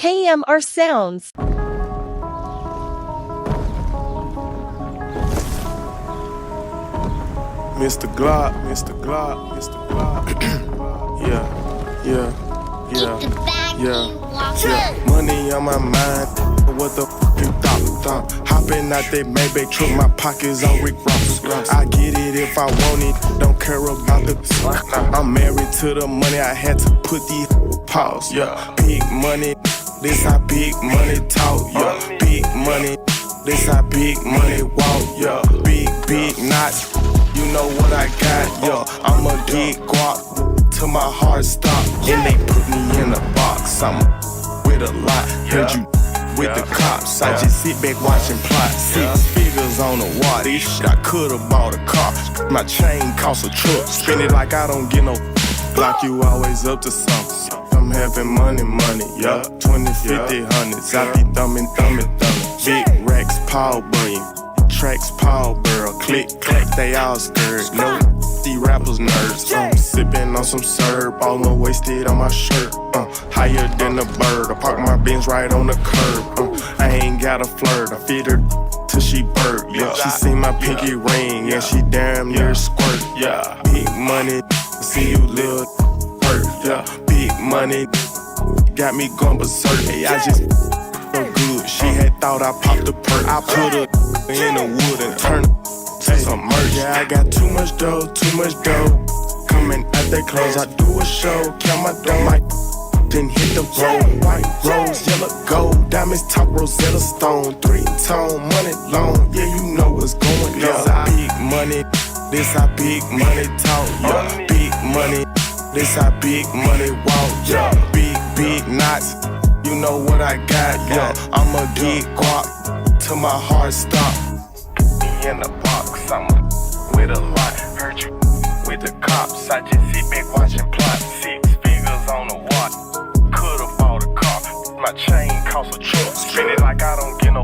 KMRSounds. Mr. Glock, Mr. Glock, Mr. Glock. Yeah. Money on my mind. What the fuck you thought? Hopping out that Maybach truck, my pockets on Rick Ross. I get it if I want it, don't care about the. I'm married to the money, I had to put these pause. Yeah, big money, this how big money talk. Yeah, big money, this how big money walk. Yeah, big knots. You know what I got, yo. I'ma get guap till my heart stop. And they put me in a box. I'm with a lot. Heard you with the cops. I just sit back watching plot. 6 figures on the watch. This shit I could've bought a car. My chain cost a truck. Spend it like I don't get no. Like you always up to something. I'm having money, yeah. 20, 50, hundreds. I be thumbing. Big racks, Paul Bunyan. Tracks, Paul Burrow, click, they all scared. No, these rappers nerds. Sipping on some syrup, all the wasted on my shirt. Higher than a bird. I park my Benz right on the curb. I ain't got a flirt. I feed her till she burp. Yeah, she seen my pinky ring, and she damn near squirt. Yeah, big money, see you little hurt. Yeah, big money, got me going berserk. Hey, I just so good. She had thought I popped a perk. I put her in the wood and turn to some merch. Yeah, I got too much dough. Coming out they clothes, I do a show. Count my dough, then hit the road. White rose, yellow gold, diamonds top Rosetta Stone. 3-tone, money long, yeah, you know what's going on. Yeah, big money, this how big money talk. Yeah, big money, this how big money walk. Yeah, big knots, you know what I got. Yeah, I'ma get guap till my heart stop. Be in the box, I'm with a lot. Heard you with the cops. I just sit back watching plot. 6 figures on the watch. Could've bought a car. My chain cost a truck. Spend it like I don't get no.